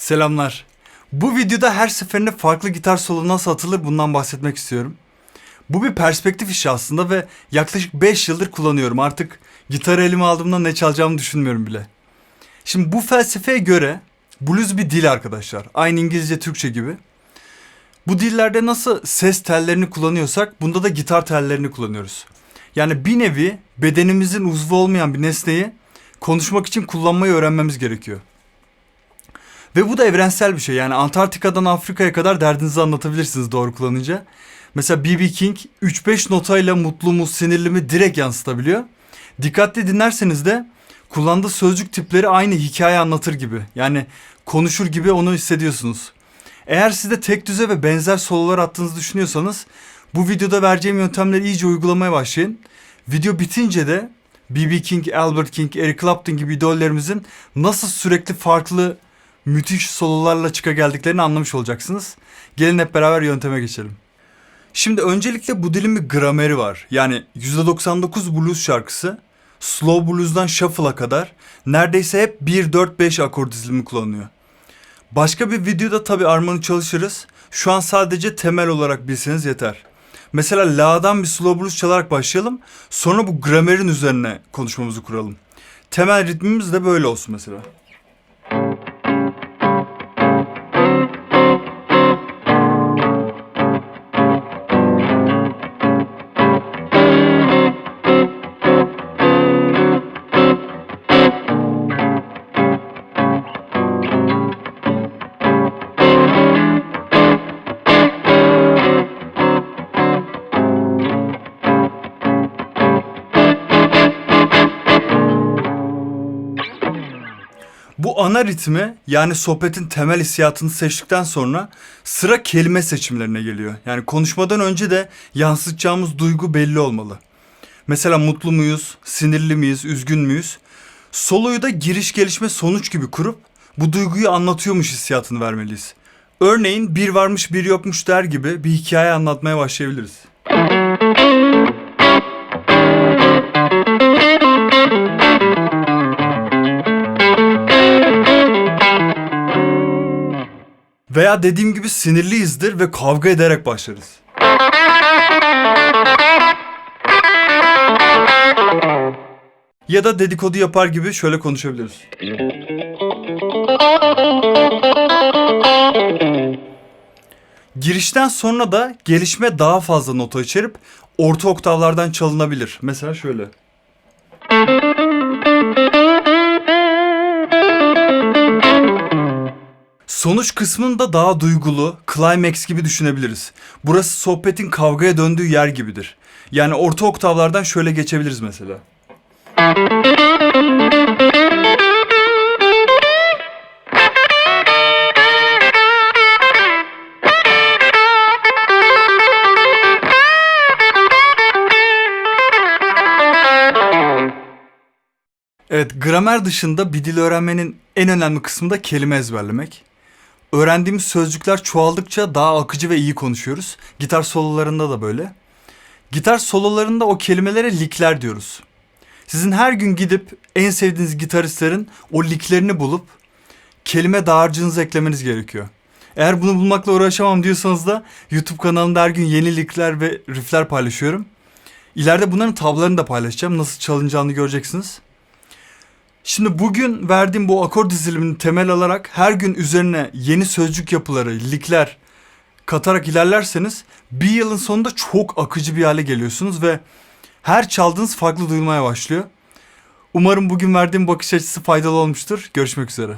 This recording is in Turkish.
Selamlar. Bu videoda her seferinde farklı gitar solo nasıl atılır bundan bahsetmek istiyorum. Bu bir perspektif işi aslında ve yaklaşık 5 yıldır kullanıyorum. Artık gitarı elime aldığımda ne çalacağımı düşünmüyorum bile. Şimdi bu felsefeye göre blues bir dil arkadaşlar. Aynı İngilizce, Türkçe gibi. Bu dillerde nasıl ses tellerini kullanıyorsak bunda da gitar tellerini kullanıyoruz. Yani bir nevi bedenimizin uzvu olmayan bir nesneyi konuşmak için kullanmayı öğrenmemiz gerekiyor. Ve bu da evrensel bir şey. Yani Antarktika'dan Afrika'ya kadar derdinizi anlatabilirsiniz doğru kullanınca. Mesela B.B. King 3-5 notayla mutlu mu sinirli mi direkt yansıtabiliyor. Dikkatli dinlerseniz de kullandığı sözcük tipleri aynı hikaye anlatır gibi. Yani konuşur gibi onu hissediyorsunuz. Eğer siz de tek düze ve benzer sololar attığınızı düşünüyorsanız bu videoda vereceğim yöntemleri iyice uygulamaya başlayın. Video bitince de B.B. King, Albert King, Eric Clapton gibi idollerimizin nasıl sürekli farklı müthiş sololarla çıka geldiklerini anlamış olacaksınız. Gelin hep beraber yönteme geçelim. Şimdi öncelikle bu dilin bir grameri var. Yani %99 blues şarkısı slow blues'dan shuffle'a kadar neredeyse hep 1-4-5 akor dizilimi kullanıyor. Başka bir videoda tabii armoni çalışırız. Şu an sadece temel olarak bilseniz yeter. Mesela la'dan bir slow blues çalarak başlayalım. Sonra bu gramerin üzerine konuşmamızı kuralım. Temel ritmimiz de böyle olsun mesela. Bu ana ritmi yani sohbetin temel hissiyatını seçtikten sonra sıra kelime seçimlerine geliyor. Yani konuşmadan önce de yansıtacağımız duygu belli olmalı. Mesela mutlu muyuz, sinirli miyiz, üzgün müyüz? Soloyu da giriş gelişme sonuç gibi kurup bu duyguyu anlatıyormuş hissiyatını vermeliyiz. Örneğin bir varmış bir yokmuş der gibi bir hikaye anlatmaya başlayabiliriz. Veya dediğim gibi sinirliyizdir ve kavga ederek başlarız. Ya da dedikodu yapar gibi şöyle konuşabiliriz. Girişten sonra da gelişme daha fazla nota içerip orta oktavlardan çalınabilir. Mesela şöyle. Sonuç kısmını da daha duygulu, climax gibi düşünebiliriz. Burası sohbetin kavgaya döndüğü yer gibidir. Yani orta oktavlardan şöyle geçebiliriz mesela. Evet, gramer dışında bir dil öğrenmenin en önemli kısmı da kelime ezberlemek. Öğrendiğimiz sözcükler çoğaldıkça daha akıcı ve iyi konuşuyoruz. Gitar sololarında da böyle. Gitar sololarında o kelimelere lickler diyoruz. Sizin her gün gidip en sevdiğiniz gitaristlerin o licklerini bulup kelime dağarcığınıza eklemeniz gerekiyor. Eğer bunu bulmakla uğraşamam diyorsanız da YouTube kanalımda her gün yeni lickler ve riffler paylaşıyorum. İleride bunların tablarını da paylaşacağım. Nasıl çalınacağını göreceksiniz. Şimdi bugün verdiğim bu akor dizilimini temel alarak her gün üzerine yeni sözcük yapıları, lickler katarak ilerlerseniz bir yılın sonunda çok akıcı bir hale geliyorsunuz ve her çaldığınız farklı duyulmaya başlıyor. Umarım bugün verdiğim bakış açısı faydalı olmuştur. Görüşmek üzere.